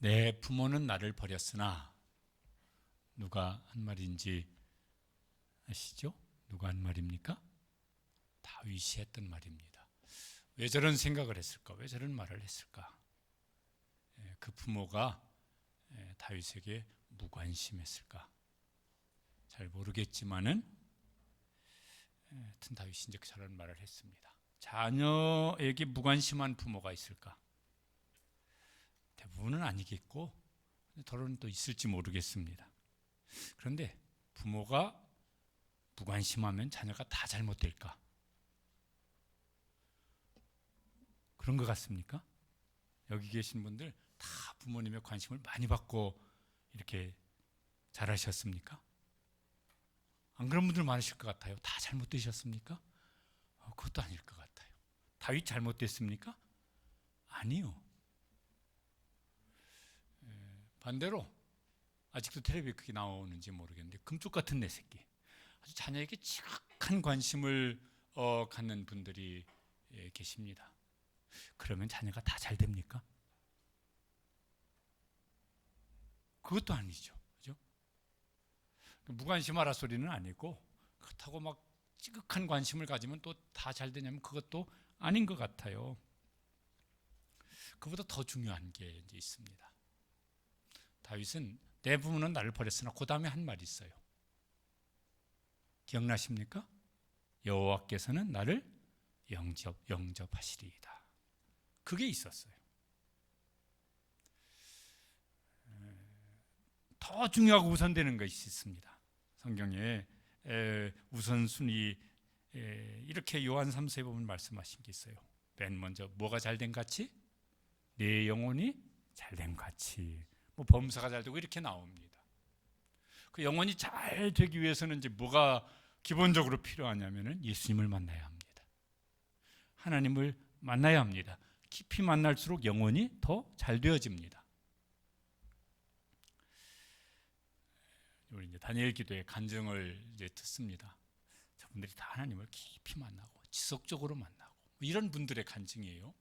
내 부모는 나를 버렸으나, 누가 한 말인지 아시죠? 누가 한 말입니까? 다윗이 했던 말입니다. 왜 저런 생각을 했을까? 왜 저런 말을 했을까? 그 부모가 다윗에게 무관심했을까? 잘 모르겠지만은 하여튼 다윗이 이제 저런 말을 했습니다. 자녀에게 무관심한 부모가 있을까? 대부분은 아니겠고 더러는 또 있을지 모르겠습니다. 그런데 부모가 무관심하면 자녀가 다 잘못될까? 그런 것 같습니까? 여기 계신 분들 다 부모님의 관심을 많이 받고 이렇게 잘하셨습니까? 안 그런 분들 많으실 것 같아요. 다 잘못되셨습니까? 그것도 아닐 것 같아요. 다윗 잘못됐습니까? 아니요. 반대로 아직도 텔레비에 그게 나오는지 모르겠는데 금쪽 같은 내 새끼, 아주 자녀에게 지극한 관심을 갖는 분들이 계십니다. 그러면 자녀가 다 잘 됩니까? 그것도 아니죠. 그죠? 무관심하라 소리는 아니고, 그렇다고 막 지극한 관심을 가지면 또 다 잘 되냐면 그것도 아닌 것 같아요. 그보다 더 중요한 게 이제 있습니다. 다윗은 내 부모는 나를 버렸으나 그 다음에 한 말이 있어요. 기억나십니까? 여호와께서는 나를 영접하시리이다. 그게 있었어요. 더 중요하고 우선되는 것이 있습니다. 성경에 우선순위 이렇게 요한 3서에 보면 말씀하신 게 있어요. 맨 먼저 뭐가 잘된 같이? 내 영혼이 잘된 같이. 뭐 범사가 잘되고 이렇게 나옵니다. 그 영혼이 잘 되기 위해서는 이제 뭐가 기본적으로 필요하냐면은 예수님을 만나야 합니다. 하나님을 만나야 합니다. 깊이 만날수록 영혼이 더 잘 되어집니다. 우리 이제 다니엘 기도의 간증을 이제 듣습니다. 저분들이 다 하나님을 깊이 만나고 지속적으로 만나고 이런 분들의 간증이에요.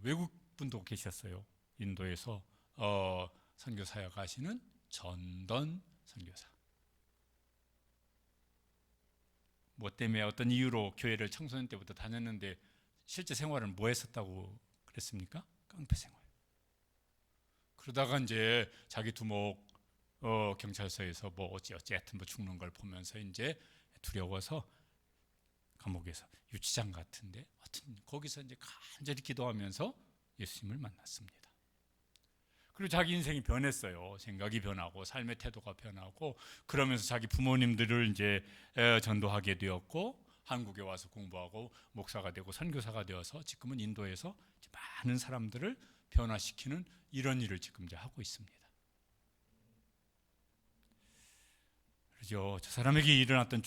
외국 분도 계셨어요. 인도에서 선교사역 하시는 전던 선교사. 뭐 때문에 어떤 이유로 교회를 청소년 때부터 다녔는데 실제 생활은 뭐 했었다고 그랬습니까? 깡패 생활. 그러다가 이제 자기 두목 경찰서에서 뭐 어찌어찌 뭐 죽는 걸 보면서 이제 두려워서 감옥에서 유치장 같은데 하여튼 거기서 이제 간절히 기도하면서 예수님을 만났습니다. 그리고 자기 인생이 변했어요. 생각이 변하고 삶의 태도가 변하고 그러면서 자기 부모님들을 이제 전도하게 되었고 한국에 와서 공부하고 목사가 되고 선교사가 되어서 지금은 인도에서 많은 사람들을 변화시키는 이런 일을 지금 이제 하고 있습니다. 그렇죠. 저 사람에게 일어났던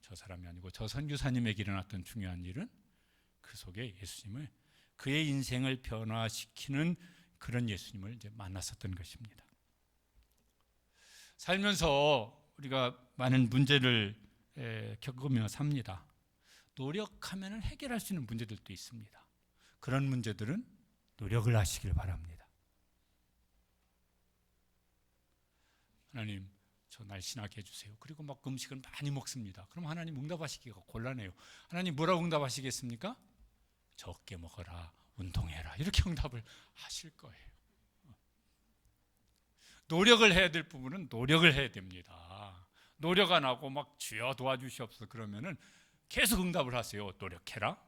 저 사람이 아니고 저 선교사님에게 일어났던 중요한 일은 그 속에 예수님을, 그의 인생을 변화시키는 그런 예수님을 이제 만났었던 것입니다. 살면서 우리가 많은 문제를 겪으며 삽니다. 노력하면 해결할 수 있는 문제들도 있습니다. 그런 문제들은 노력을 하시길 바랍니다. 하나님, 저 날씬하게 해주세요. 그리고 막 음식을 많이 먹습니다. 그럼 하나님 응답하시기가 곤란해요. 하나님 뭐라고 응답하시겠습니까? 적게 먹어라, 운동해라, 이렇게 응답을 하실 거예요. 노력을 해야 될 부분은 노력을 해야 됩니다. 노력 안 하고 막 주여 도와주시옵소서 그러면은 계속 응답을 하세요. 노력해라.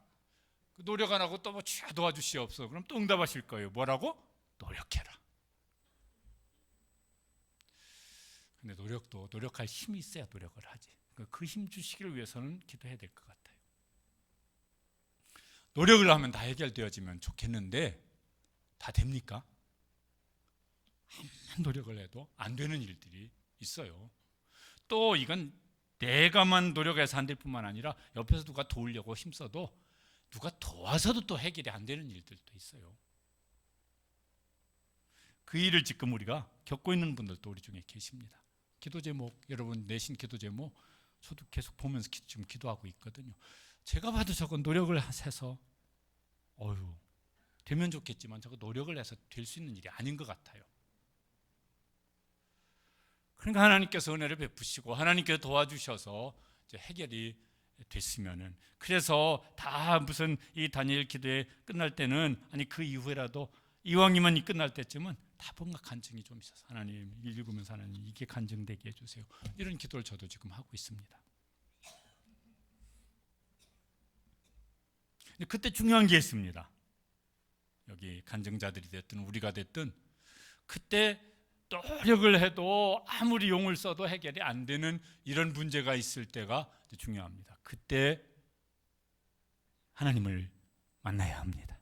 노력 안 하고 또 뭐 주여 도와주시옵소서 그럼 또 응답하실 거예요. 뭐라고? 노력해라. 근데 노력도 노력할 힘이 있어야 노력을 하지. 그 힘 주시기를 위해서는 기도해야 될 것 같아요. 노력을 하면 다 해결되어지면 좋겠는데 다 됩니까? 아무리 노력을 해도 안 되는 일들이 있어요. 또 이건 내가만 노력해서 안 될 뿐만 아니라 옆에서 누가 도우려고 힘써도 누가 도와서도 또 해결이 안 되는 일들도 있어요. 그 일을 지금 우리가 겪고 있는 분들도 우리 중에 계십니다. 기도 제목, 여러분 내신 기도 제목 저도 계속 보면서 지금 기도하고 있거든요. 제가 봐도 저건 노력을 해서 되면 좋겠지만 저거 노력을 해서 될 수 있는 일이 아닌 것 같아요. 그러니까 하나님께서 은혜를 베푸시고 하나님께서 도와주셔서 이제 해결이 됐으면은, 그래서 다 무슨 이 다니엘 기도회 끝날 때는, 아니 그 이후에라도 이왕이면 이 끝날 때쯤은 다 뭔가 간증이 좀 있어서 하나님 읽으면서 하나님 이게 간증되게 해주세요, 이런 기도를 저도 지금 하고 있습니다. 근데 그때 중요한 게 있습니다. 여기 간증자들이 됐든 우리가 됐든 그때 노력을 해도 아무리 용을 써도 해결이 안 되는 이런 문제가 있을 때가 중요합니다. 그때 하나님을 만나야 합니다.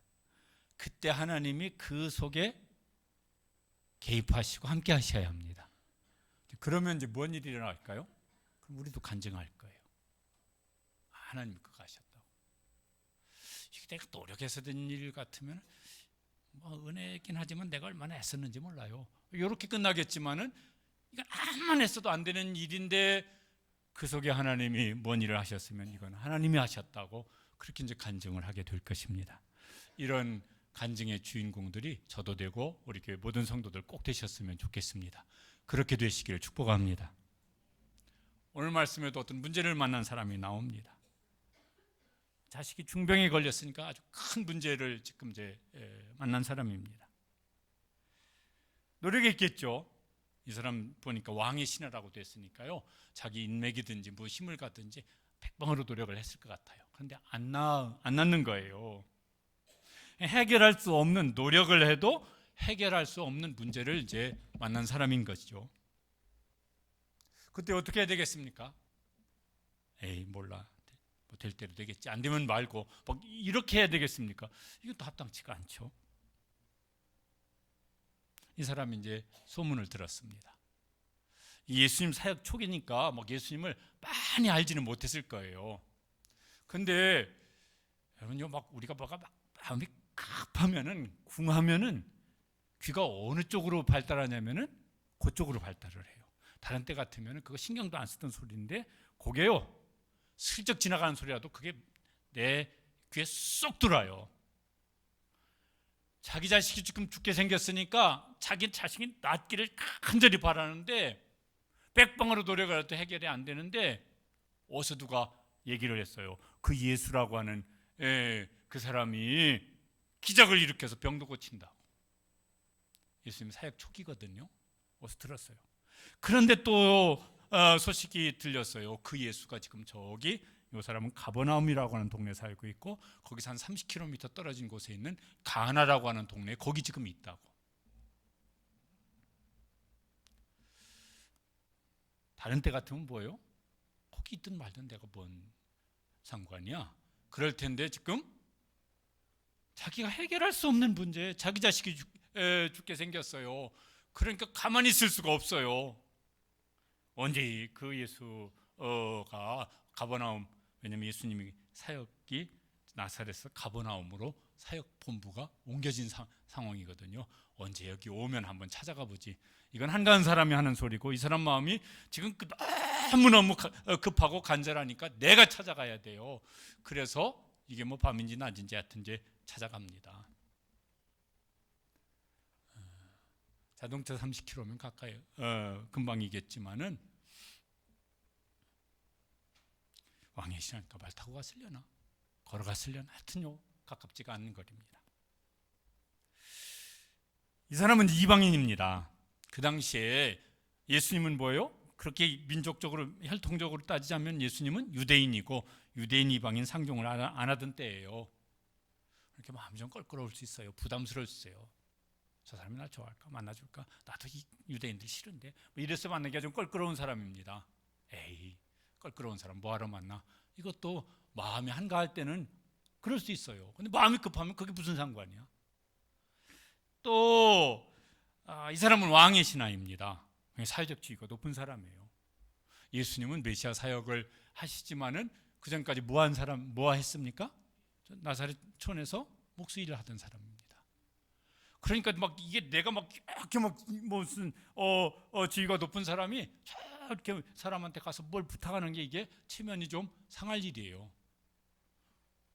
그때 하나님이 그 속에 개입하시고 함께 하셔야 합니다. 그러면 이제 뭔 일이 일어날까요? 그럼 우리도 간증할 거예요. 하나님이 그거 하셨다고. 이게 내가 노력해서 된 일 같으면 뭐 은혜긴 하지만 내가 얼마나 애썼는지 몰라요. 이렇게 끝나겠지만은 이건 아무만 애써도 안 되는 일인데 그 속에 하나님이 뭔 일을 하셨으면 이건 하나님이 하셨다고 그렇게 이제 간증을 하게 될 것입니다. 이런 간증의 주인공들이 저도 되고 우리 교회 모든 성도들 꼭 되셨으면 좋겠습니다. 그렇게 되시기를 축복합니다. 오늘 말씀에도 어떤 문제를 만난 사람이 나옵니다. 자식이 중병에 걸렸으니까 아주 큰 문제를 지금 이제 만난 사람입니다. 노력했겠죠. 이 사람 보니까 왕의 신하라고 됐으니까요, 자기 인맥이든지 뭐 힘을 갖든지 백방으로 노력을 했을 것 같아요. 그런데 안 낫는 거예요. 해결할 수 없는, 노력을 해도 해결할 수 없는 문제를 이제 만난 사람인 것이죠. 그때 어떻게 해야 되겠습니까? 에이 몰라, 뭐 될 대로 되겠지, 안 되면 말고, 뭐 이렇게 해야 되겠습니까? 이것도 합당치가 않죠. 이 사람이 이제 소문을 들었습니다. 예수님 사역 초기니까 뭐 예수님을 많이 알지는 못했을 거예요. 근데 여러분요, 막 우리가 막 마음이 급하면은, 궁하면은 귀가 어느 쪽으로 발달하냐면은 그쪽으로 발달을 해요. 다른 때 같으면은 그거 신경도 안 쓰던 소리인데 그게요, 슬쩍 지나가는 소리라도 그게 내 귀에 쏙 들어요. 자기 자식이 지금 죽게 생겼으니까 자기 자식이 낫기를 간절히 바라는데 백방으로 노력을 해도 해결이 안 되는데, 어디서 누가 얘기를 했어요. 그 예수라고 하는 그 사람이 기적을 일으켜서 병도 고친다고. 예수님 사역 초기거든요. 어디서 들었어요. 그런데 또 소식이 들렸어요. 그 예수가 지금 저기, 이 사람은 가버나움이라고 하는 동네에 살고 있고 거기서 한 30km 떨어진 곳에 있는 가나라고 하는 동네에 거기 지금 있다고. 다른 때 같으면 뭐예요? 거기 있든 말든 내가 뭔 상관이야? 그럴 텐데 지금 자기가 해결할 수 없는 문제, 자기 자식이 죽게 생겼어요. 그러니까 가만히 있을 수가 없어요. 언제 그 예수가 가버나움, 왜냐하면 예수님이 사역이 나사렛에서 가버나움으로 사역 본부가 옮겨진 상황이거든요. 언제 여기 오면 한번 찾아가 보지. 이건 한가한 사람이 하는 소리고, 이 사람 마음이 지금 너무너무 급하고 간절하니까 내가 찾아가야 돼요. 그래서 이게 뭐 밤인지 낮인지 하여튼 이제 찾아갑니다. 자동차 30km면 가까이 금방이겠지만은 왕의 신하니까 말 타고 갔으려나 걸어갔으려나, 하여튼요 가깝지가 않는 거리입니다. 이 사람은 이방인입니다. 그 당시에 예수님은 뭐예요? 그렇게 민족적으로 혈통적으로 따지자면 예수님은 유대인이고 유대인 이방인 상종을 안 하던 때예요. 이렇게 마음이 좀 껄끄러울 수 있어요. 부담스러울 수 있어요. 저 사람이 날 좋아할까? 만나줄까? 나도 이 유대인들 싫은데, 뭐 이래서 만나기가 좀 껄끄러운 사람입니다. 에이, 껄끄러운 사람 뭐하러 만나? 이것도 마음이 한가할 때는 그럴 수 있어요. 근데 마음이 급하면 그게 무슨 상관이야? 또 이 사람은 왕의 신하입니다. 사회적 지위가 높은 사람이에요. 예수님은 메시아 사역을 하시지만은 그 전까지 뭐 했습니까? 나사렛촌에서 목수일을 하던 사람입니다. 그러니까 막 이게 내가 막 이렇게 막 무슨 지위가 높은 사람이 저렇게 사람한테 가서 뭘 부탁하는 게 이게 체면이 좀 상할 일이에요.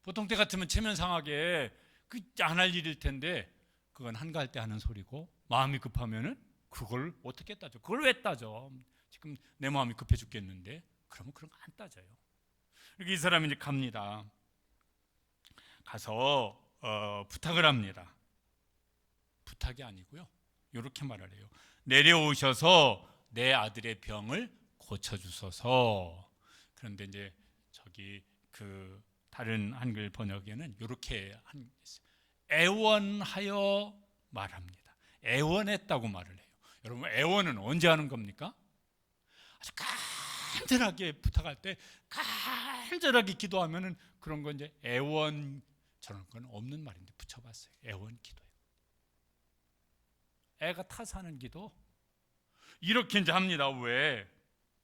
보통 때 같으면 체면 상하게 그 안 할 일일 텐데 그건 한가할 때 하는 소리고, 마음이 급하면은 그걸 어떻게 따져? 그걸 왜 따져? 지금 내 마음이 급해 죽겠는데. 그러면 그런 거 안 따져요. 이렇게 이 사람이 이제 갑니다. 가서 부탁을 합니다. 부탁이 아니고요, 이렇게 말을 해요. 내려오셔서 내 아들의 병을 고쳐주소서. 그런데 이제 저기 그 다른 한글 번역에는 이렇게 애원하여 말합니다. 애원했다고 말을 해요. 여러분, 애원은 언제 하는 겁니까? 아주 간절하게 부탁할 때 간절하게 기도하면은 그런 건 이제 애원, 저런 건 없는 말인데 붙여봤어요. 애원 기도예요. 애가 타서 하는 기도. 이렇게 이제 합니다. 왜?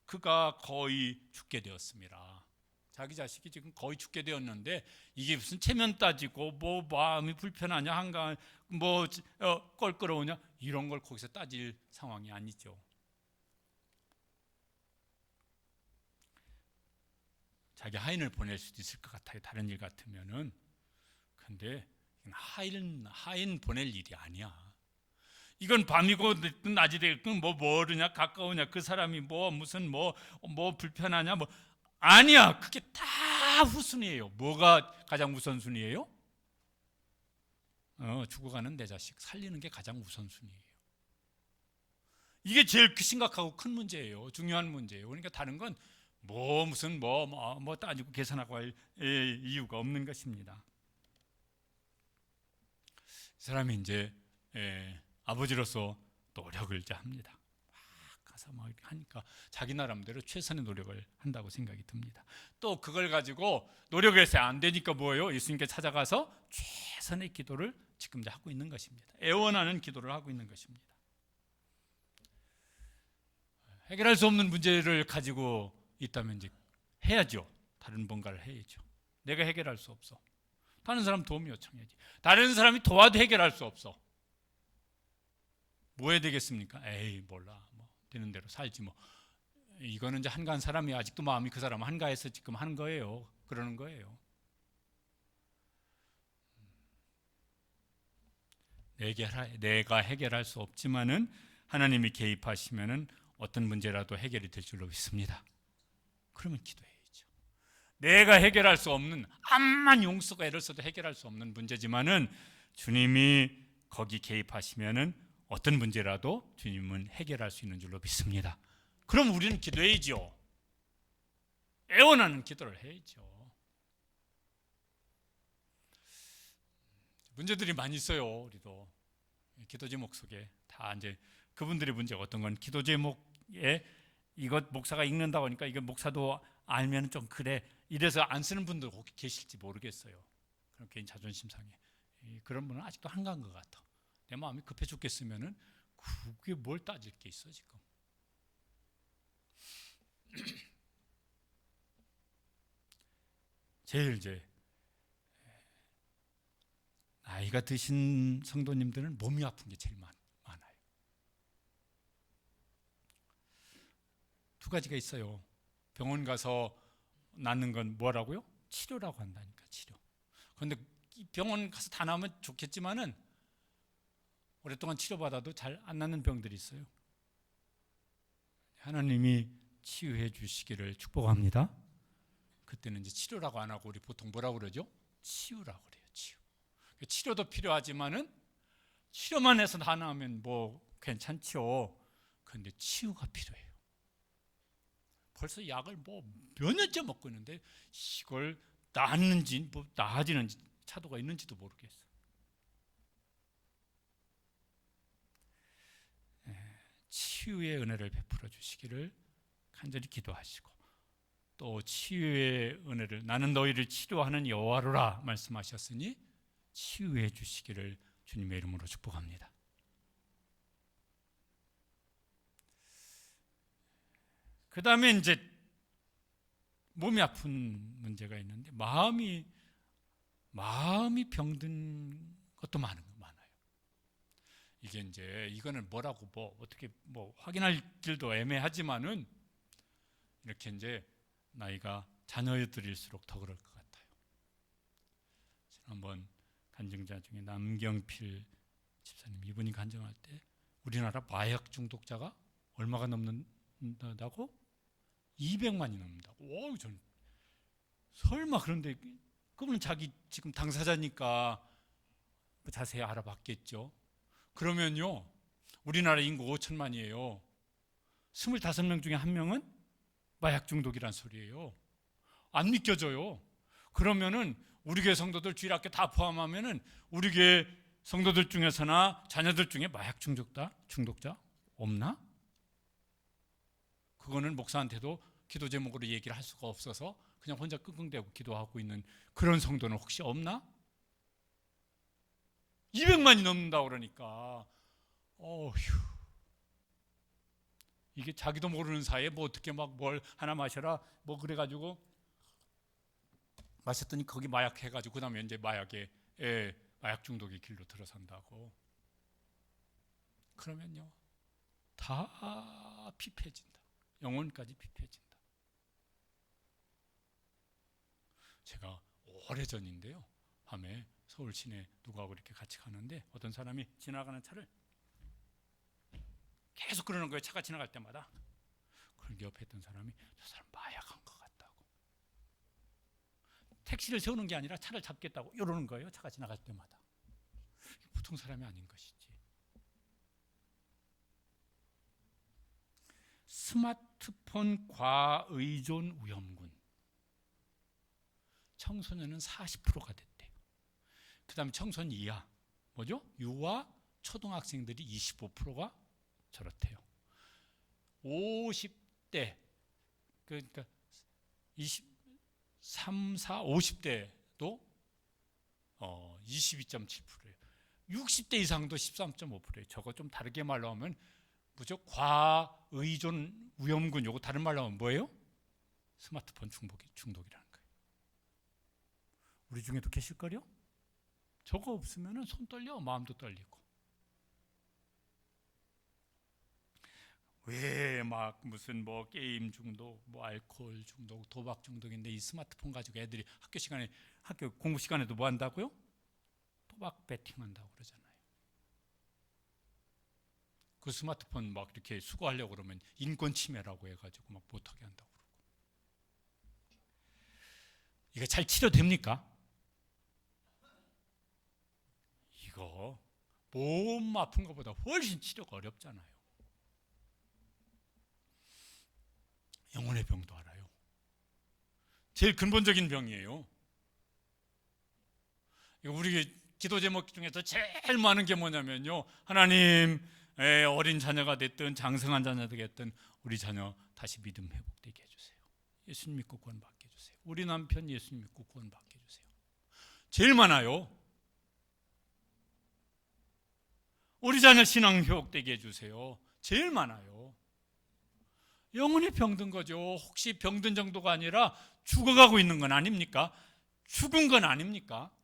그가 거의 죽게 되었습니다. 자기 자식이 지금 거의 죽게 되었는데, 이게 무슨 체면 따지고 뭐 마음이 불편하냐, 한가 뭐 껄끄러우냐, 이런 걸 거기서 따질 상황이 아니죠. 자기 하인을 보낼 수도 있을 것 같아요, 다른 일 같으면은. 근데 하인 보낼 일이 아니야. 이건 밤이고 낮이 되겠든 뭐 멀으냐 가까우냐, 그 사람이 뭐 무슨 뭐 불편하냐, 뭐 아니야. 그게 다 후순위예요. 뭐가 가장 우선순위예요? 죽어가는 내 자식 살리는 게 가장 우선순위예요. 이게 제일 심각하고 큰 문제예요. 중요한 문제예요. 그러니까 다른 건 무슨 따지고 계산하고 할 이유가 없는 것입니다. 이 사람이 이제 아버지로서 노력을 이제 합니다. 가서 막 하니까 자기 나름대로 최선의 노력을 한다고 생각이 듭니다. 또 그걸 가지고 노력해서 안 되니까 뭐예요? 예수님께 찾아가서 최선의 기도를 지금 이제 하고 있는 것입니다. 애원하는 기도를 하고 있는 것입니다. 해결할 수 없는 문제를 가지고 있다면 이제 해야죠. 다른 뭔가를 해야죠. 내가 해결할 수 없어. 다른 사람 도움이 요청해야지. 다른 사람이 도와도 해결할 수 없어. 뭐 해야 되겠습니까? 에이 몰라, 뭐 되는 대로 살지 뭐. 이거는 이제 한가한 사람이 아직도 마음이 그 사람 한가해서 지금 하는 거예요. 그러는 거예요. 내가 해결할 수 없지만은 하나님이 개입하시면은 어떤 문제라도 해결이 될 줄로 믿습니다. 그러면 기도해야죠. 내가 해결할 수 없는, 암만 용서가 애를 써도 해결할 수 없는 문제지만은 주님이 거기 개입하시면은 어떤 문제라도 주님은 해결할 수 있는 줄로 믿습니다. 그럼 우리는 기도해야죠. 애원하는 기도를 해야죠. 문제들이 많이 있어요. 우리도 기도 제목 속에 다 이제 그분들의 문제가 어떤 건 기도 제목에 이것 목사가 읽는다고 하니까 이거 목사도 알면 좀 그래, 이래서 안 쓰는 분들 혹시 계실지 모르겠어요. 그런 개인 자존심 상해. 그런 분은 아직도 한가한 것 같아. 내 마음이 급해 죽겠으면은 그게 뭘 따질 게 있어 지금. 제일 이제 나이가 드신 성도님들은 몸이 아픈 게 제일 많아요. 두 가지가 있어요. 병원 가서 낫는 건 뭐라고요? 치료라고 한다니까, 치료. 그런데 병원 가서 다 나으면 좋겠지만은 오랫동안 치료받아도 잘 안 낫는 병들이 있어요. 하나님이 치유해 주시기를 축복합니다. 그때는 이제 치료라고 안 하고 우리 보통 뭐라고 그러죠? 치유라고 그래요. 치유. 치료도 필요하지만은 치료만 해서 다 나으면 뭐 괜찮죠. 그런데 치유가 필요해요. 벌써 약을 뭐 몇 년째 먹고 있는데 이걸 낫는지 뭐 나아지는지 차도가 있는지도 모르겠어요. 치유의 은혜를 베풀어 주시기를 간절히 기도하시고, 또 치유의 은혜를, 나는 너희를 치료하는 여호와로라 말씀하셨으니 치유해 주시기를 주님의 이름으로 축복합니다. 그 다음에 이제 몸이 아픈 문제가 있는데 마음이 병든 것도 많아요. 이게 이제 이거는 뭐라고 어떻게 확인할 길도 애매하지만은 이렇게 이제 나이가 자녀들일수록 더 그럴 것 같아요. 지난번 간증자 중에 남경필 집사님, 이분이 간증할 때 우리나라 마약 중독자가 얼마가 넘는다고? 200만이 넘는다고. 오, 저는 설마. 그런데 그분은 자기 지금 당사자니까 자세히 알아봤겠죠. 그러면요, 우리나라 인구 5천만이에요. 25명 중에 1명은 마약 중독이란 소리예요. 안 믿겨져요. 그러면은 우리 교회 성도들, 주일학교 다 포함하면은 우리 교회 성도들 중에서나 자녀들 중에 마약 중독자 없나? 그거는 목사한테도 기도 제목으로 얘기를 할 수가 없어서 그냥 혼자 끙끙대고 기도하고 있는 그런 성도는 혹시 없나? 200만이 넘는다 그러니까 어휴, 이게 자기도 모르는 사이에 뭐 어떻게 막 뭘 하나 마셔라 뭐 그래가지고 마셨더니 거기 마약 해가지고 그 다음에 이제 마약 중독의 길로 들어선다고. 그러면요 다 피폐해진다. 영혼까지 피폐해진다. 제가 오래전인데요, 밤에 서울 시내 누구하고 이렇게 같이 가는데 어떤 사람이 지나가는 차를 계속 그러는 거예요. 차가 지나갈 때마다. 그런데 옆에 있던 사람이 저 사람 마약한 것 같다고. 택시를 세우는 게 아니라 차를 잡겠다고 이러는 거예요. 차가 지나갈 때마다. 보통 사람이 아닌 것이지. 스마트폰 과의존 위험군. 청소년은 40%가 됐대요. 그 다음에 청소년 이하, 뭐죠? 유아 초등학생들이 25%가 저렇대요. 50대, 그러니까 23, 4, 50대도 22.7%예요. 60대 이상도 13.5%예요. 저거 좀 다르게 말로 하면 뭐죠? 과의존 위험군. 요거 다른 말로 하면 뭐예요? 스마트폰 중독이라는 거예요. 우리 중에도 계실걸요? 저거 없으면 손 떨려, 마음도 떨리고. 왜 막 무슨 뭐 게임 중독, 뭐 알코올 중독, 도박 중독인데 이 스마트폰 가지고 애들이 학교 공부 시간에도 뭐 한다고요? 도박 배팅한다고 그러잖아요. 그 스마트폰 막 이렇게 수거하려고 그러면 인권 침해라고 해가지고 막 못하게 한다고 그러고. 이게 잘 치료됩니까? 이거 몸 아픈 것보다 훨씬 치료가 어렵잖아요. 영혼의 병도 알아요. 제일 근본적인 병이에요. 우리 기도 제목 중에서 제일 많은 게 뭐냐면요, 하나님, 어린 자녀가 됐든 장성한 자녀가 됐든 우리 자녀 다시 믿음 회복되게 해주세요. 예수님 믿고 구원받게 해주세요. 우리 남편 예수님 믿고 구원받게 해주세요. 제일 많아요. 우리 자녀 신앙 회복되게 해주세요. 제일 많아요. 영혼이 병든 거죠. 혹시 병든 정도가 아니라 죽어가고 있는 건 아닙니까? 죽은 건 아닙니까?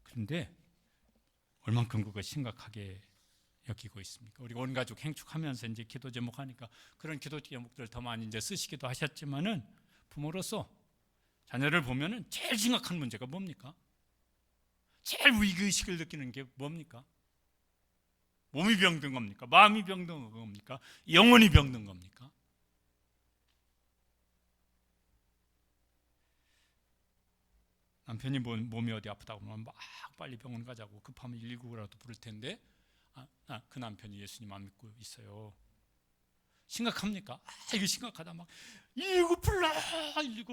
그런데 얼만큼 그거 심각하게 여기고 있습니까? 우리 온 가족 행축하면서 이제 기도 제목 하니까 그런 기도 제목들 더 많이 이제 쓰시기도 하셨지만은 부모로서 자녀를 보면은 제일 심각한 문제가 뭡니까? 제일 위기의식을 느끼는 게 뭡니까? 몸이 병든 겁니까? 마음이 병든 겁니까? 영혼이 병든 겁니까? 남편이 몸이 어디 아프다고 하면 막 빨리 병원 가자고 급하면 119라도 부를 텐데 그 남편이 예수님 안 믿고 있어요. 심각합니까? 이거 심각하다. 막 119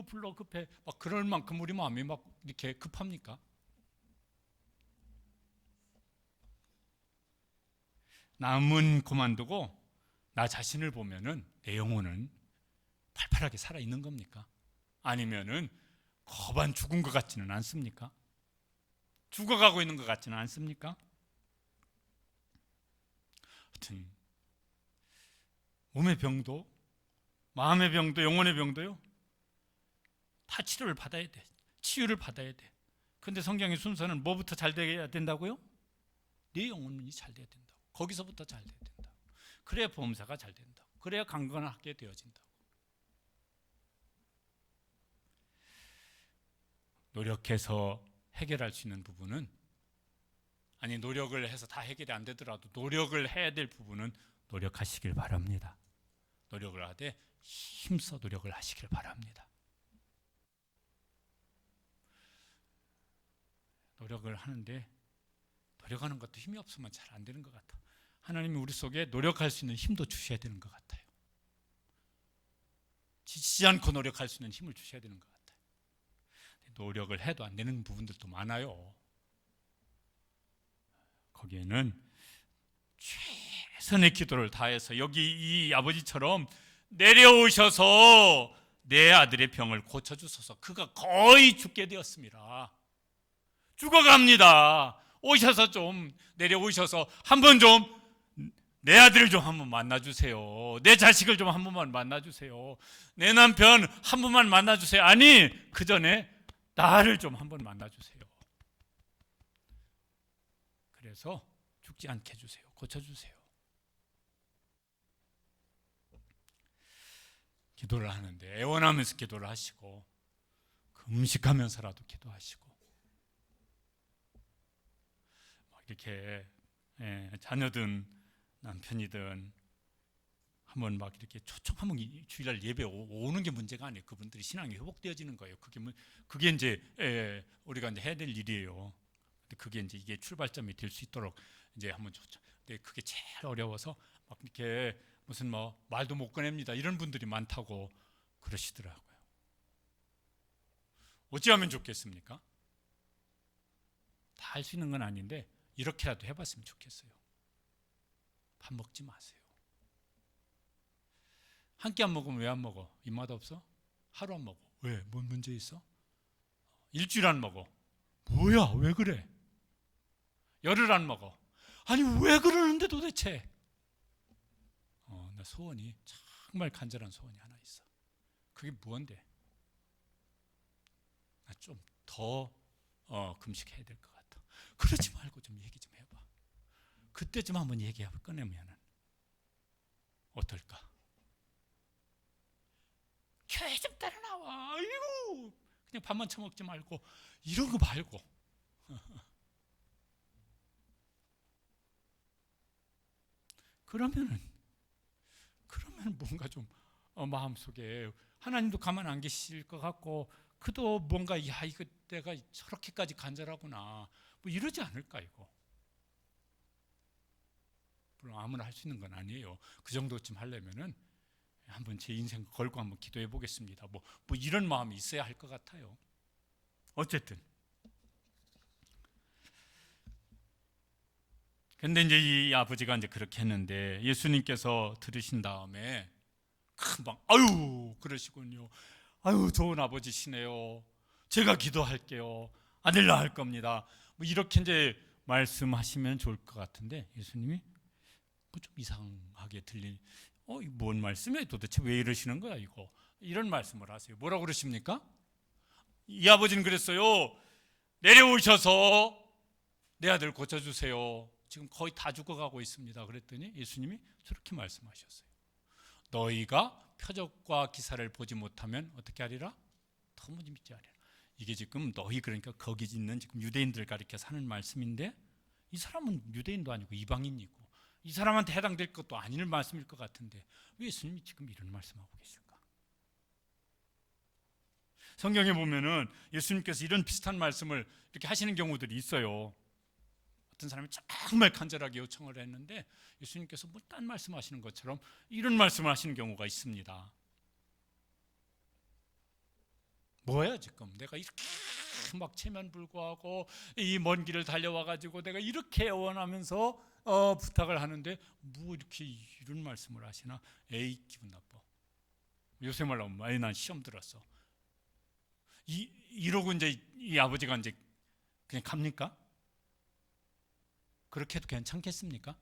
불러 급해. 막 그럴 만큼 우리 마음이 막 이렇게 급합니까? 남은 그만두고 나 자신을 보면은 내 영혼은 팔팔하게 살아있는 겁니까? 아니면은 거반 죽은 것 같지는 않습니까? 죽어가고 있는 것 같지는 않습니까? 하여튼 몸의 병도 마음의 병도 영혼의 병도요 다 치료를 받아야 돼. 치유를 받아야 돼. 근데 성경의 순서는 뭐부터 잘 돼야 된다고요? 내 영혼이 잘 돼야 된다. 거기서부터 잘 돼야 된다. 그래야 보험사가 잘 된다. 그래야 강건하게 되어진다. 노력해서 해결할 수 있는 부분은, 아니 노력을 해서 다 해결이 안 되더라도 노력을 해야 될 부분은 노력하시길 바랍니다. 노력을 하되 힘써 노력을 하시길 바랍니다. 노력을 하는데 노력하는 것도 힘이 없으면 잘 안 되는 것 같아. 하나님이 우리 속에 노력할 수 있는 힘도 주셔야 되는 것 같아요. 지치지 않고 노력할 수 있는 힘을 주셔야 되는 것 같아요. 노력을 해도 안 되는 부분들도 많아요. 거기에는 최선의 기도를 다해서 여기 이 아버지처럼 내려오셔서 내 아들의 병을 고쳐주소서. 그가 거의 죽게 되었습니다. 죽어갑니다. 오셔서 좀 내려오셔서 한번 좀 내 아들을 좀 한번 만나주세요. 내 자식을 좀 한 번만 만나주세요. 내 남편 한 번만 만나주세요. 아니 그 전에 나를 좀 한 번 만나주세요. 그래서 죽지 않게 해주세요. 고쳐주세요. 기도를 하는데 애원하면서 기도를 하시고 금식하면서라도 기도하시고 이렇게 자녀든 남편이든 한번 막 이렇게 초청하면 주일날 예배 오는 게 문제가 아니에요. 그분들이 신앙이 회복되어지는 거예요. 그게 이제 우리가 이제 해야 될 일이에요. 근데 그게 이제 이게 출발점이 될 수 있도록 이제 한번 초청. 근데 그게 제일 어려워서 막 이렇게 무슨 뭐 말도 못 꺼냅니다. 이런 분들이 많다고 그러시더라고요. 어찌하면 좋겠습니까? 다 할 수 있는 건 아닌데 이렇게라도 해봤으면 좋겠어요. 밥 먹지 마세요. 한 끼 안 먹으면 왜 안 먹어? 입맛 없어? 하루 안 먹어. 왜? 뭔 문제 있어? 일주일 안 먹어. 뭐야? 왜 그래? 열흘 안 먹어. 아니 왜 그러는데 도대체? 나 소원이 정말 간절한 소원이 하나 있어. 그게 뭔데? 나 좀 더 금식해야 될 것 같아. 그러지 말고 좀 얘기 좀 해봐. 그때쯤 한번 얘기 꺼내면은 어떨까? 교회 좀 따라 나와. 아이고 그냥 밥만 처먹지 말고 이런 거 말고. 그러면 뭔가 좀 마음속에 하나님도 가만 안 계실 것 같고 그도 뭔가 야 이거 내가 저렇게까지 간절하구나 뭐 이러지 않을까 이거. 물론 아무나 할 수 있는 건 아니에요. 그 정도쯤 하려면은 한번 제 인생 걸고 한번 기도해 보겠습니다. 뭐 이런 마음이 있어야 할 것 같아요. 어쨌든 근데 이제 이 아버지가 이제 그렇게 했는데 예수님께서 들으신 다음에 금방 아유 그러시군요. 아유 좋은 아버지시네요. 제가 기도할게요. 아들 낳을 겁니다. 뭐 이렇게 이제 말씀하시면 좋을 것 같은데 예수님이 좀 이상하게 들린 뭔 말씀이에요? 도대체 왜 이러시는 거야 이거? 이런 말씀을 하세요. 뭐라고 그러십니까? 이 아버지는 그랬어요. 내려오셔서 내 아들 고쳐주세요. 지금 거의 다 죽어가고 있습니다. 그랬더니 예수님이 저렇게 말씀하셨어요. 너희가 표적과 기사를 보지 못하면 어떻게 하리라? 도무지 믿지 않으리라. 이게 지금 너희 그러니까 거기 있는 지금 유대인들 가리켜서 하는 말씀인데 이 사람은 유대인도 아니고 이방인이고 이 사람한테 해당될 것도 아닌 말씀일 것 같은데 왜 예수님이 지금 이런 말씀하고 계실까? 성경에 보면은 예수님께서 이런 비슷한 말씀을 이렇게 하시는 경우들이 있어요. 어떤 사람이 정말 간절하게 요청을 했는데 예수님께서 뭐 딴 말씀하시는 것처럼 이런 말씀을 하시는 경우가 있습니다. 뭐야 지금 내가 이렇게 막 체면불구하고 이 먼 길을 달려와 가지고 내가 이렇게 원하면서 부탁을 하는데 뭐 이렇게 이런 말씀을 하시나? 에이 기분 나빠. 요새 말로 하면 난 시험 들었어. 이러고 이제 이 아버지가 이제 그냥 갑니까? 그렇게 해도 괜찮겠습니까?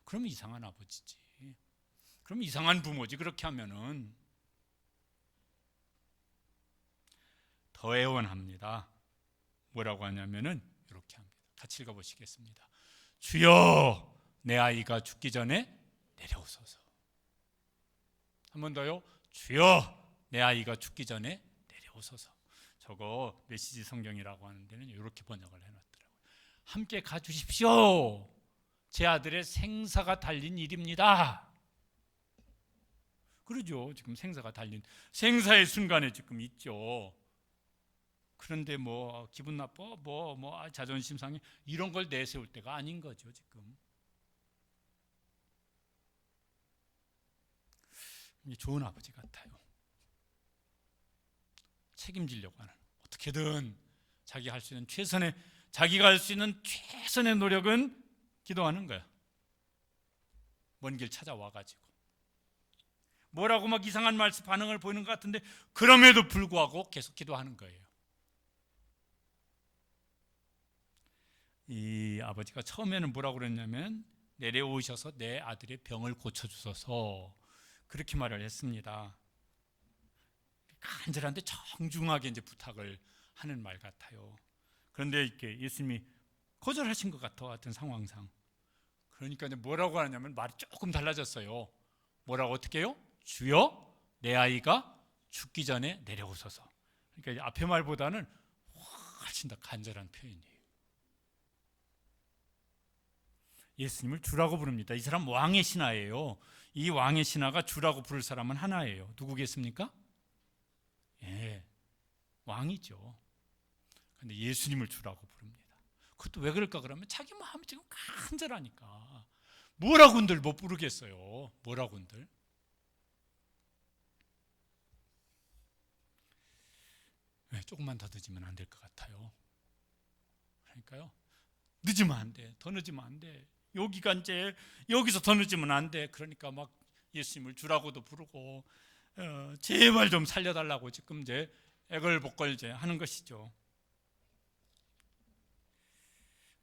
그러면 이상한 아버지지. 그럼 이상한 부모지. 그렇게 하면은 더 애원합니다. 뭐라고 하냐면은 이렇게 합니다. 같이 읽어보시겠습니다. 주여 내 아이가 죽기 전에 내려오소서. 한 번 더요. 주여 내 아이가 죽기 전에 내려오소서. 저거 메시지 성경이라고 하는 데는 이렇게 번역을 해놨더라고요. 함께 가주십시오. 제 아들의 생사가 달린 일입니다. 그러죠. 지금 생사가 달린 생사의 순간에 지금 있죠. 그런데 뭐 기분 나빠, 자존심 상해 이런 걸 내세울 때가 아닌 거죠. 지금 좋은 아버지 같아요. 책임지려고 하는, 어떻게든 자기가 할 수 있는 최선의 노력은 기도하는 거야. 먼 길 찾아와가지고 뭐라고 막 이상한 말씀 반응을 보이는 것 같은데 그럼에도 불구하고 계속 기도하는 거예요. 이 아버지가 처음에는 뭐라고 그랬냐면 내려오셔서 내 아들의 병을 고쳐주소서 그렇게 말을 했습니다. 간절한데 정중하게 이제 부탁을 하는 말 같아요. 그런데 이렇게 예수님이 거절하신 것 같은 상황상, 그러니까 이제 뭐라고 하냐면 말이 조금 달라졌어요. 뭐라고 어떻게 해요? 주여 내 아이가 죽기 전에 내려오소서. 그러니까 앞에 말보다는 훨씬 더 간절한 표현이에요. 예수님을 주라고 부릅니다. 이 사람 왕의 신하예요. 이 왕의 신하가 주라고 부를 사람은 하나예요. 누구겠습니까? 예, 왕이죠. 그런데 예수님을 주라고 부릅니다. 그것도 왜 그럴까 그러면 자기 마음이 지금 간절하니까. 뭐라고들 못 부르겠어요. 뭐라고들. 네, 조금만 더 늦으면 안 될 것 같아요. 그러니까요, 늦으면 안 돼. 더 늦으면 안 돼. 여기가 이제 여기서 더 늦으면 안 돼. 그러니까 막 예수님을 주라고도 부르고 제발 좀 살려달라고 지금 이제 애걸복걸 이제 하는 것이죠.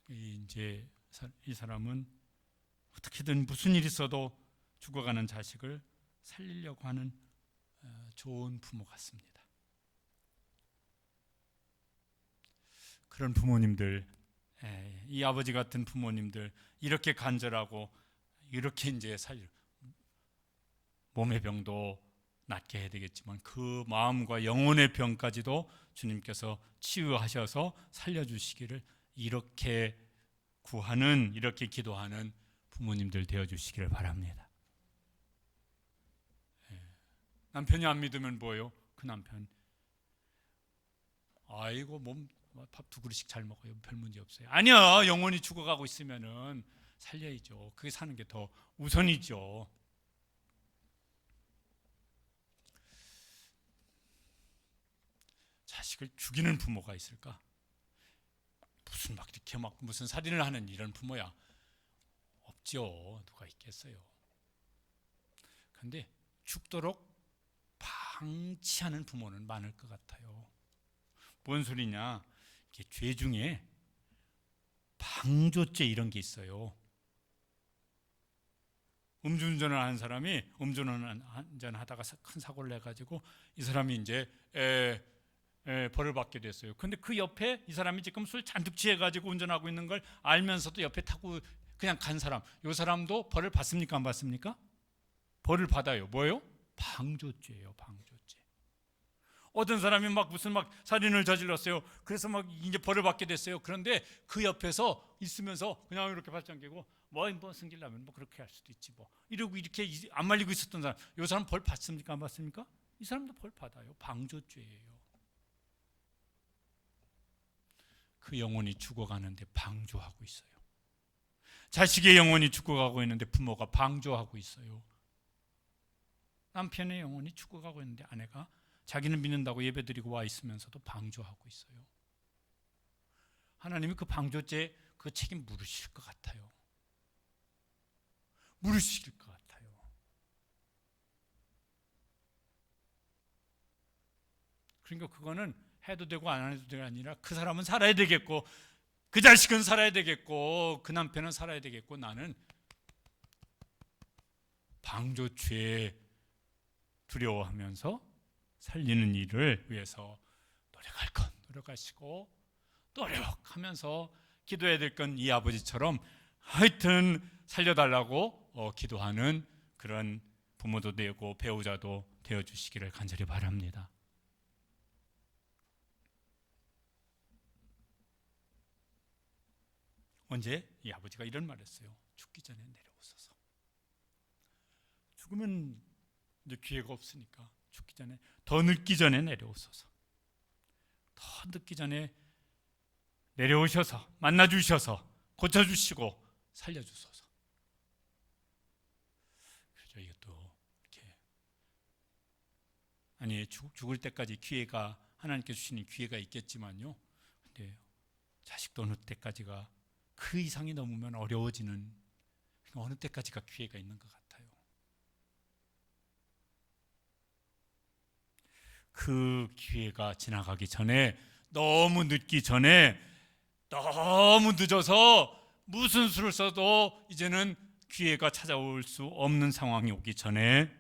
이제 이 사람은 어떻게든 무슨 일이 있어도 죽어가는 자식을 살리려고 하는 좋은 부모 같습니다. 그런 부모님들, 이 아버지 같은 부모님들 이렇게 간절하고 이렇게 이제 몸의 병도 낫게 해야 되겠지만 그 마음과 영혼의 병까지도 주님께서 치유하셔서 살려주시기를 이렇게 구하는, 이렇게 기도하는 부모님들 되어주시기를 바랍니다. 남편이 안 믿으면 뭐예요? 그 남편 아이고 밥 두 그릇씩 잘 먹어요. 별 문제 없어요. 아니야, 영혼이 죽어가고 있으면은 살려야죠. 그게 사는 게 더 우선이죠. 자식을 죽이는 부모가 있을까? 무슨 살인을 하는 이런 부모야 없죠. 누가 있겠어요. 그런데 죽도록 방치하는 부모는 많을 것 같아요. 뭔 소리냐? 죄 중에 방조죄 이런 게 있어요. 음주운전을 하는 사람이 운전하다가 큰 사고를 내가지고 이 사람이 이제 벌을 받게 됐어요. 근데 그 옆에 이 사람이 지금 술 잔뜩 취해가지고 운전하고 있는 걸 알면서도 옆에 타고 그냥 간 사람, 이 사람도 벌을 받습니까? 안 받습니까? 벌을 받아요. 뭐예요? 방조죄예요. 방조죄. 어떤 사람이 무슨 살인을 저질렀어요. 그래서 이제 벌을 받게 됐어요. 그런데 그 옆에서 있으면서 그냥 이렇게 발짱 끼고 승질나면 그렇게 할 수도 있지 이러고 이렇게 안 말리고 있었던 사람, 이 사람 벌 받습니까? 안 받습니까? 이 사람도 벌 받아요. 방조죄예요. 그 영혼이 죽어가는데 방조하고 있어요. 자식의 영혼이 죽어가고 있는데 부모가 방조하고 있어요. 남편의 영혼이 죽어가고 있는데 아내가 자기는 믿는다고 예배드리고 와 있으면서도 방조하고 있어요. 하나님이 그 방조죄 그 책임 물으실 것 같아요. 물으실 것 같아요. 그러니까 그거는 해도 되고 안 해도 되가 아니라 그 사람은 살아야 되겠고 그 자식은 살아야 되겠고 그 남편은 살아야 되겠고 나는 방조죄 두려워하면서 살리는 일을 위해서 노력할 건 노력하시고 노력하면서 기도해야 될 건 이 아버지처럼 하여튼 살려달라고 기도하는 그런 부모도 되고 배우자도 되어주시기를 간절히 바랍니다. 언제 이 아버지가 이런 말을 했어요. 죽기 전에 내려오소서. 죽으면 이제 기회가 없으니까 죽기 전에, 더 늦기 전에 내려오소서. 더 늦기 전에 내려오셔서 만나주셔서 고쳐주시고 살려주소서. 그렇죠. 이것도 이렇게, 아니 죽을 때까지 기회가, 하나님께 주시는 기회가 있겠지만요, 근데 자식도 어느 때까지가, 그 이상이 넘으면 어려워지는, 어느 때까지가 기회가 있는 것 같아요. 그 기회가 지나가기 전에, 너무 늦기 전에, 너무 늦어서 무슨 수를 써도 이제는 기회가 찾아올 수 없는 상황이 오기 전에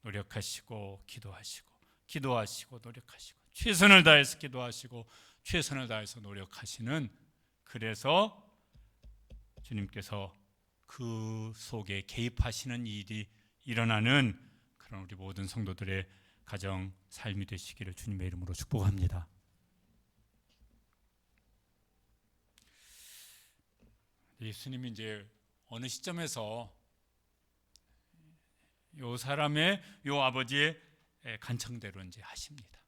노력하시고 기도하시고 노력하시고, 최선을 다해서 기도하시고 최선을 다해서 노력하시는, 그래서 주님께서 그 속에 개입하시는 일이 일어나는 그런 우리 모든 성도들의 가정 삶이 되시기를 주님의 이름으로 축복합니다. 예수님이 이제 어느 시점에서 요 사람의, 요 아버지의 간청대로 이제 하십니다.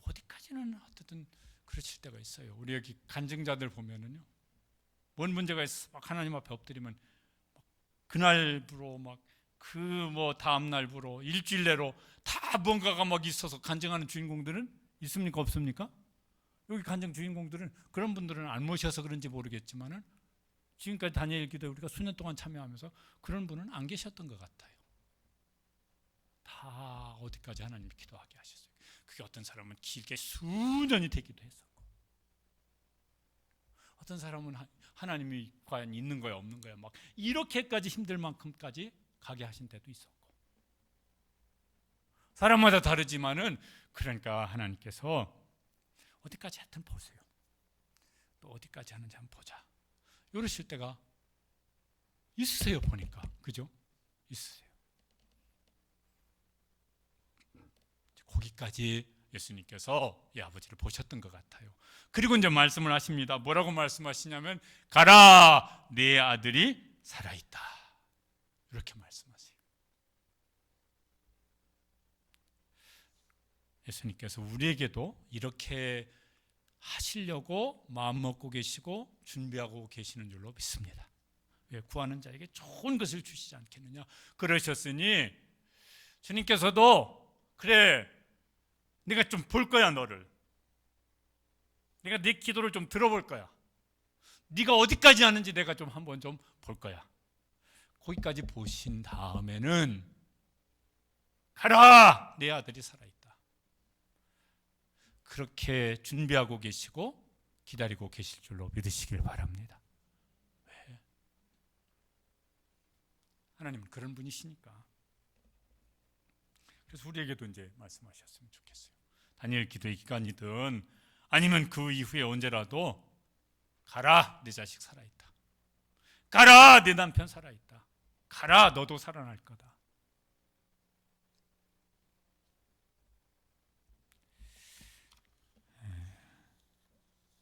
어디까지는 어쨌든 그러실 때가 있어요. 우리 여기 간증자들 보면은요, 뭔 문제가 있어 막 하나님 앞에 엎드리면 그날부로 막 그 뭐 다음 날부로 일주일 내로 다 뭔가가 막 있어서 간증하는 주인공들은 있습니까, 없습니까? 여기 간증 주인공들은, 그런 분들은 안 모셔서 그런지 모르겠지만은 지금까지 다니엘 기도에 우리가 수년 동안 참여하면서 그런 분은 안 계셨던 것 같아요. 다 어디까지 하나님 기도하게 하셨어요. 그게 어떤 사람은 길게 수년이 되기도 했었고, 어떤 사람은 하나님이 과연 있는 거야 없는 거야 막 이렇게까지 힘들 만큼까지 가게 하신 때도 있었고, 사람마다 다르지만은, 그러니까 하나님께서 어디까지 하여튼 보세요. 또 어디까지 하는지 한번 보자. 이러실 때가 있으세요, 보니까. 그죠? 있으세요. 거기까지 예수님께서 이 아버지를 보셨던 것 같아요. 그리고 이제 말씀을 하십니다. 뭐라고 말씀하시냐면, 가라, 내 아들이 살아있다. 이렇게 말씀하세요. 예수님께서 우리에게도 이렇게 하시려고 마음 먹고 계시고 준비하고 계시는 줄로 믿습니다. 왜? 구하는 자에게 좋은 것을 주시지 않겠느냐. 그러셨으니 주님께서도, 그래, 내가 좀 볼 거야, 너를. 내가 네 기도를 좀 들어볼 거야. 네가 어디까지 하는지 내가 좀 한번 좀 볼 거야. 거기까지 보신 다음에는, 가라, 내 아들이 살아있다. 그렇게 준비하고 계시고 기다리고 계실 줄로 믿으시길 바랍니다. 왜? 하나님은 그런 분이시니까. 그래서 우리에게도 이제 말씀하셨으면 좋겠어요. 다니엘 기도의 기간이든 아니면 그 이후에 언제라도, 가라, 내 자식 살아있다. 가라, 내 남편 살아있다. 가라, 너도 살아날 거다.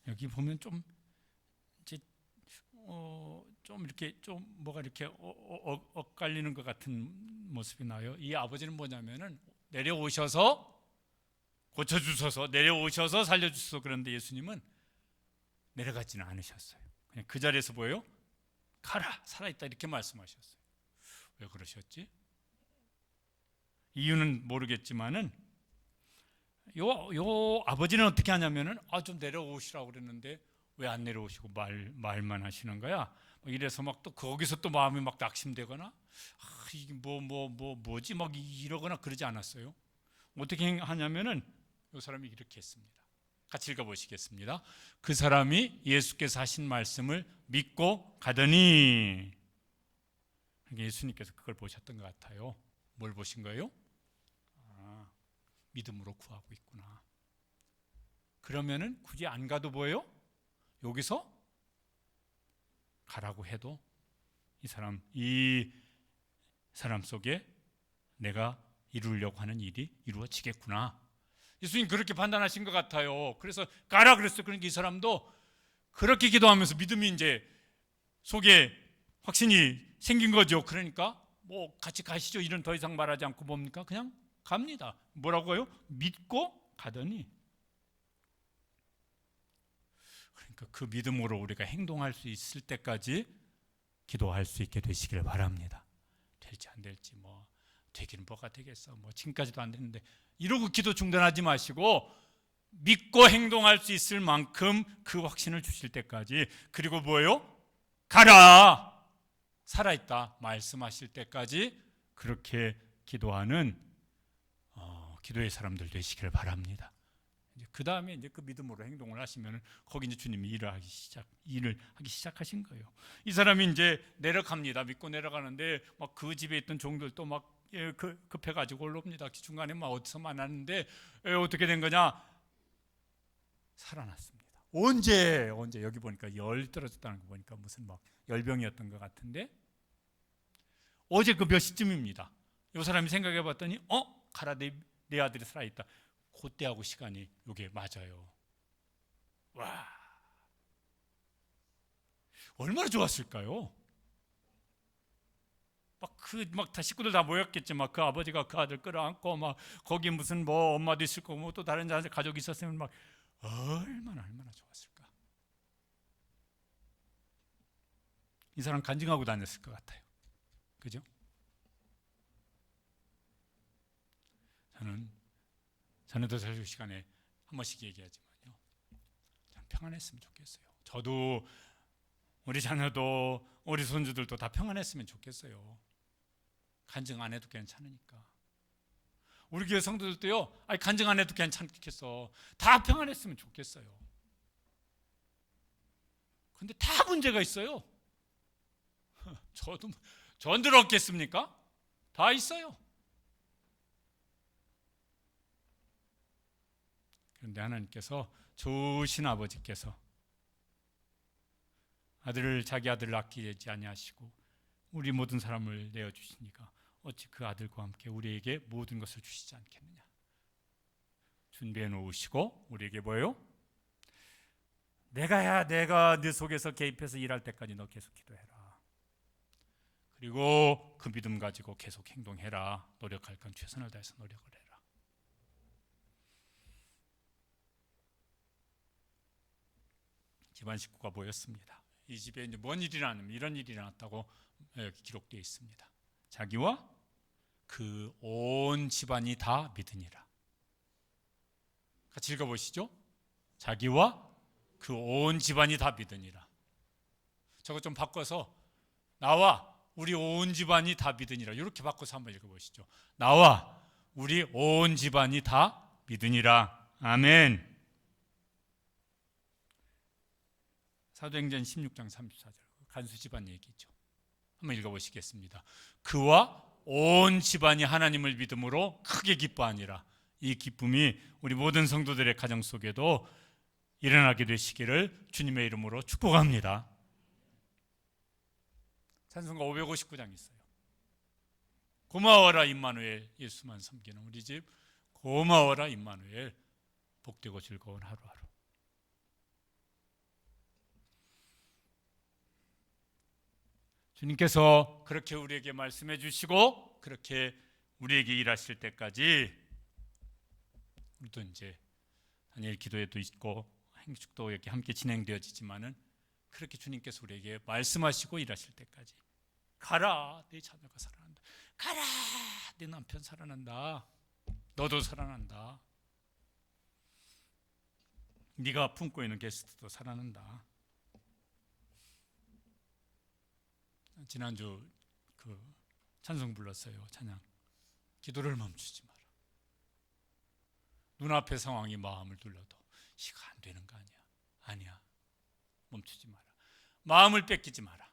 여기 보면 좀 이제 좀 이렇게 좀 뭐가 이렇게 엇갈리는 것 같은 모습이 나요. 이 아버지는 뭐냐면은 내려오셔서 고쳐주셔서, 내려오셔서 살려주셔서, 그런데 예수님은 내려가지는 않으셨어요. 그냥 그 자리에서 뭐예요? 가라, 살아있다, 이렇게 말씀하셨어요. 왜 그러셨지? 이유는 모르겠지만은 요 아버지는 어떻게 하냐면은, 좀 내려오시라고 그랬는데 왜 안 내려오시고 말만 하시는 거야? 이래서 막 또 거기서 또 마음이 막 낙심되거나, 이게 뭐지 막 이러거나 그러지 않았어요. 어떻게 하냐면은 요 사람이 이렇게 했습니다. 같이 읽어보시겠습니다. 그 사람이 예수께서 하신 말씀을 믿고 가더니, 예수님께서 그걸 보셨던 것 같아요. 뭘 보신 거예요? 믿음으로 구하고 있구나. 그러면은 굳이 안 가도 뭐예요? 여기서 가라고 해도 이 사람 속에 내가 이루려고 하는 일이 이루어지겠구나. 예수님 그렇게 판단하신 것 같아요. 그래서 가라 그랬어요. 그러니까 이 사람도 그렇게 기도하면서 믿음이 이제 속에 확신이 생긴 거죠. 그러니까 뭐 같이 가시죠. 이런 더 이상 말하지 않고 뭡니까? 그냥 갑니다. 뭐라고요? 믿고 가더니. 그러니까 그 믿음으로 우리가 행동할 수 있을 때까지 기도할 수 있게 되시길 바랍니다. 될지 안 될지 뭐 되기는 뭐가 되겠어. 뭐 지금까지도 안 됐는데 이러고 기도 중단하지 마시고 믿고 행동할 수 있을 만큼 그 확신을 주실 때까지, 그리고 뭐예요? 가라! 살아있다 말씀하실 때까지 그렇게 기도하는 기도의 사람들 되시길 바랍니다. 그 다음에 이제 그 믿음으로 행동을 하시면 거기 이제 주님이 일을 하기 시작하신 거예요. 이 사람이 이제 내려갑니다. 믿고 내려가는데 막 그 집에 있던 종들도 막 급해가지고 올라옵니다. 중간에 막 어디서 만났는데 어떻게 된 거냐? 살아났습니다. 언제 여기 보니까 열 떨어졌다는 거 보니까 무슨 막 열병이었던 것 같은데 어제 그 몇 시쯤입니다. 이 사람이 생각해 봤더니 가라, 내 아들이 살아있다. 그때하고 시간이 이게 맞아요. 와, 얼마나 좋았을까요? 막 다 식구들 다 모였겠지. 막 그 아버지가 그 아들 끌어안고 막 거기 무슨 뭐 엄마도 있을 거고 뭐 또 다른 가족이 있었으면 막 얼마나 좋았을까. 이 사람 간증하고 다녔을 것 같아요. 그죠? 저는 자녀들 설교 시간에 한 번씩 얘기하지만요, 참 평안했으면 좋겠어요. 저도 우리 자녀도 우리 손주들도 다 평안했으면 좋겠어요. 간증 안 해도 괜찮으니까. 우리 교회 성도들도요, 간증 안 해도 괜찮겠어. 다 평안했으면 좋겠어요. 근데 다 문제가 있어요. 전 들었겠습니까? 다 있어요. 그런데 하나님께서 좋으신 아버지께서 자기 아들을 아끼지 아니하시고 우리 모든 사람을 내어주시니까 어찌 그 아들과 함께 우리에게 모든 것을 주시지 않겠느냐. 준비해 놓으시고 우리에게 뭐예요? 내가 네 속에서 개입해서 일할 때까지 너 계속 기도해라. 그리고 그 믿음 가지고 계속 행동해라. 노력할 건 최선을 다해서 노력을 해라. 집안 식구가 모였습니다. 이 집에 이제 뭔 일이 일어나면 이런 일이 일어났다고 기록되어 있습니다. 자기와 그 온 집안이 다 믿으니라. 같이 읽어보시죠. 자기와 그 온 집안이 다 믿으니라. 저거 좀 바꿔서 나와 우리 온 집안이 다 믿으니라. 이렇게 바꿔서 한번 읽어보시죠. 나와 우리 온 집안이 다 믿으니라. 아멘. 사도행전 16장 34절 간수 집안 얘기죠. 한번 읽어보시겠습니다. 그와 온 집안이 하나님을 믿음으로 크게 기뻐하니라. 이 기쁨이 우리 모든 성도들의 가정 속에도 일어나게 되시기를 주님의 이름으로 축복합니다. 찬송가 559장 있어요. 고마워라 임마누엘, 예수만 섬기는 우리 집 고마워라 임마누엘, 복되고 즐거운 하루하루. 주님께서 그렇게 우리에게 말씀해 주시고 그렇게 우리에게 일하실 때까지 우리도 이제 다니엘 기도에도 있고 행축도 이렇게 함께 진행되어지지만은 그렇게 주님께서 우리에게 말씀하시고 일하실 때까지 가라, 내 자녀가 살아난다. 가라, 내 남편 살아난다. 너도 살아난다. 네가 품고 있는 게스트도 살아난다. 지난주 그 찬송 불렀어요. 찬양. 기도를 멈추지 마라. 눈앞의 상황이 마음을 눌러도 이거 안 되는 거 아니야. 아니야. 멈추지 마라. 마음을 뺏기지 마라.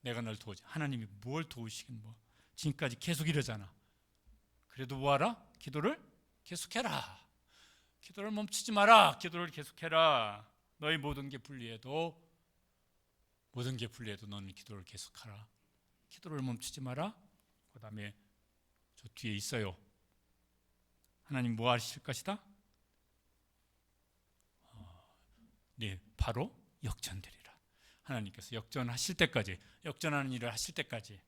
내가 널 도우지. 하나님이 뭘 도우시긴 뭐. 지금까지 계속 이러잖아. 그래도 뭐하라? 기도를 계속해라. 기도를 멈추지 마라. 기도를 계속해라. 너희 모든 게 불리해도 너는 기도를 계속하라. 기도를 멈추지 마라. 그 다음에 저 뒤에 있어요. 하나님 뭐 하실 것이다? 네, 바로 역전되리라. 하나님께서 역전하실 때까지, 역전하는 일을 하실 때까지.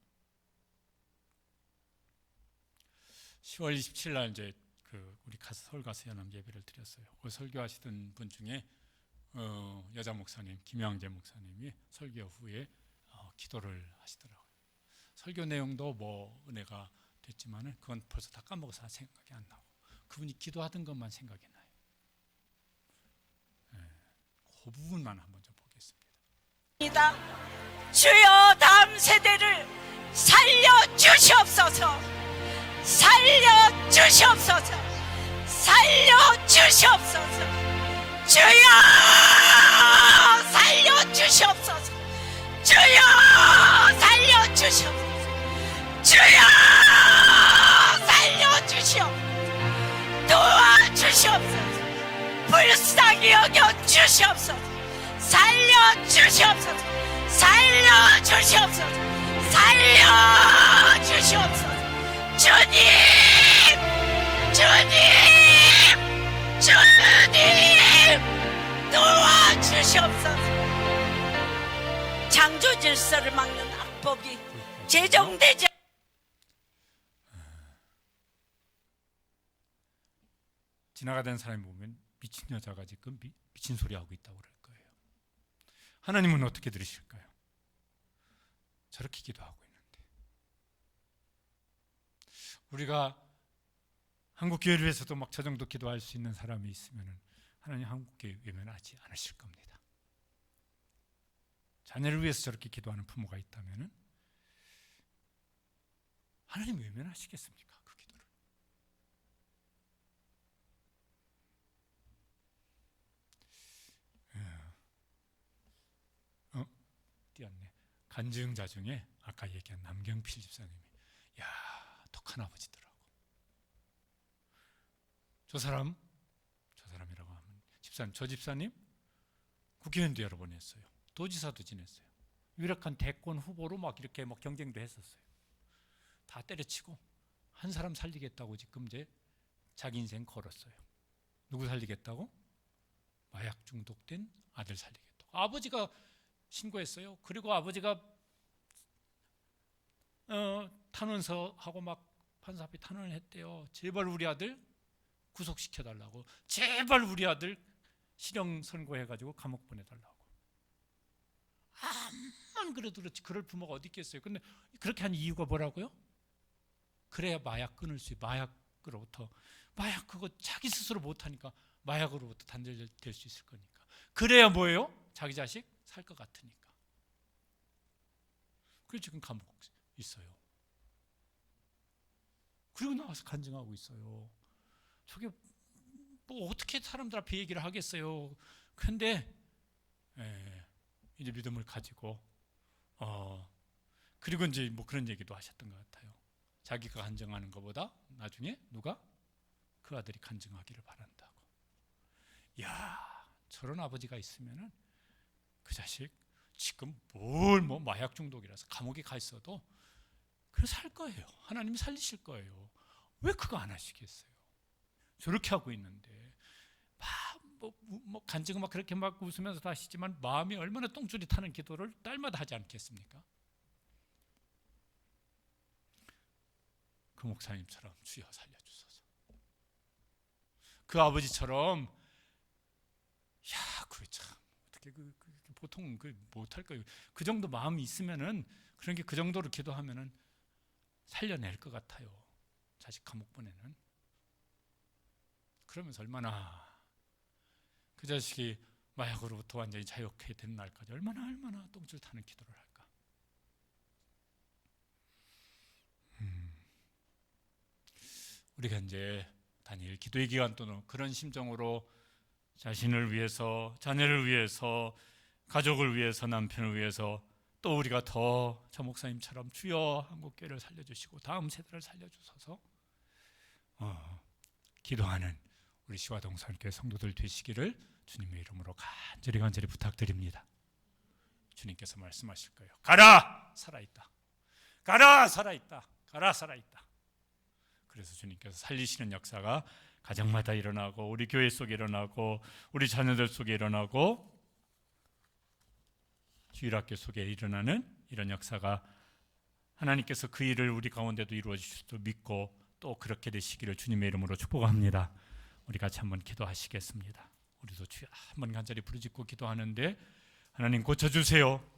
10월 27일 날 이제 우리 서울 가서 연합 예배를 드렸어요. 그 설교하시던 분 중에 여자 목사님 김양재 목사님이 설교 후에 기도를 하시더라고요. 설교 내용도 뭐 은혜가 됐지만은 그건 벌써 다 까먹어서 생각이 안 나고 그분이 기도하던 것만 생각이 나요. 그 부분만 한번 좀 보겠습니다. 주여 다음 세대를 살려주시옵소서. 살려주시옵소서. 살려주시옵소서. 주여 살려주시옵소서. 주여 살려주시옵소서. 주여 살려주시옵소서. 도와주시옵소서. 불쌍히 여겨주시옵소서. 살려주시옵소서. 살려주시옵소서. 살려주시옵소서. 주님, 주님, 주님, 도와주시옵소서. 창조 질서를 막는 악법이 제정되지. 지나가던 사람이 보면 미친 여자가 지금 미친 소리 하고 있다고 그럴 거예요. 하나님은 어떻게 들으실까요? 저렇게 기도하고 있는데 우리가 한국교회를 위해서도 막 저 정도 기도할 수 있는 사람이 있으면 하나님 한국교회 외면하지 않으실 겁니다. 자녀를 위해서 저렇게 기도하는 부모가 있다면 하나님 외면하시겠습니까? 그 기도를. 띄었네. 간증자 중에 아까 얘기한 남경필 집사님이 독한 아버지더라고. 저 사람이라고 하면 집사님, 저 집사님 국회의원도 여러 번 했어요. 도지사도 지냈어요. 유력한 대권 후보로 막 이렇게 막 경쟁도 했었어요. 다 때려치고 한 사람 살리겠다고 지금 이제 자기 인생 걸었어요. 누구 살리겠다고? 마약 중독된 아들 살리겠다고. 아버지가 신고했어요. 그리고 아버지가 탄원서하고 막 판사 앞에 탄원을 했대요. 제발 우리 아들 구속시켜달라고. 제발 우리 아들 실형 선고해가지고 감옥 보내달라고. 암만 그래도 그렇지 그럴 부모가 어디 있겠어요. 근데 그렇게 한 이유가 뭐라고요? 그래야 마약 끊을 수 있어요. 마약으로부터. 마약 그거 자기 스스로 못하니까 마약으로부터 단절될 수 있을 거니까. 그래야 뭐예요? 자기 자식 살 것 같으니까. 그래서 지금 감옥 있어요. 그리고 나와서 간증하고 있어요. 저게 뭐 어떻게 사람들 앞에 얘기를 하겠어요. 그런데 이제 믿음을 가지고 그리고 이제 뭐 그런 얘기도 하셨던 것 같아요. 자기가 간증하는 것보다 나중에 누가 그 아들이 간증하기를 바란다고. 저런 아버지가 있으면은 그 자식 지금 뭐 마약 중독이라서 감옥에 가 있어도 그래서 살 거예요. 하나님이 살리실 거예요. 왜 그거 안 하시겠어요? 저렇게 하고 있는데 뭐 간증은 막 그렇게 막 웃으면서 다 하시지만 마음이 얼마나 똥줄이 타는 기도를 딸마다 하지 않겠습니까? 그 목사님처럼 주여 살려주소서. 그 아버지처럼 그게 참 어떻게 보통 못할까요? 그 정도 마음이 있으면은 그런 게 그 정도로 기도하면은 살려낼 것 같아요. 자식 감옥 보내는. 그러면서 얼마나 그 자식이 마약으로부터 완전히 자유케 되는 날까지 얼마나 똥줄 타는 기도를 할까. 우리가 이제 다니엘 기도의 기간 또는 그런 심정으로 자신을 위해서, 자녀를 위해서, 가족을 위해서, 남편을 위해서 또 우리가 더 저 목사님처럼 주여 한국교회를 살려주시고 다음 세대를 살려주셔서 기도하는 우리 시화동산교회 성도들 되시기를 주님의 이름으로 간절히 부탁드립니다. 주님께서 말씀하실 거예요. 가라! 살아있다. 가라! 살아있다. 가라! 살아있다. 그래서 주님께서 살리시는 역사가 가정마다 일어나고 우리 교회 속에 일어나고 우리 자녀들 속에 일어나고 주일학교 속에 일어나는 이런 역사가 하나님께서 그 일을 우리 가운데도 이루어 주실 줄 믿고 또 그렇게 되시기를 주님의 이름으로 축복합니다. 우리 같이 한번 기도하시겠습니다. 우리도 주여 한번 간절히 부르짖고 기도하는데 하나님 고쳐주세요.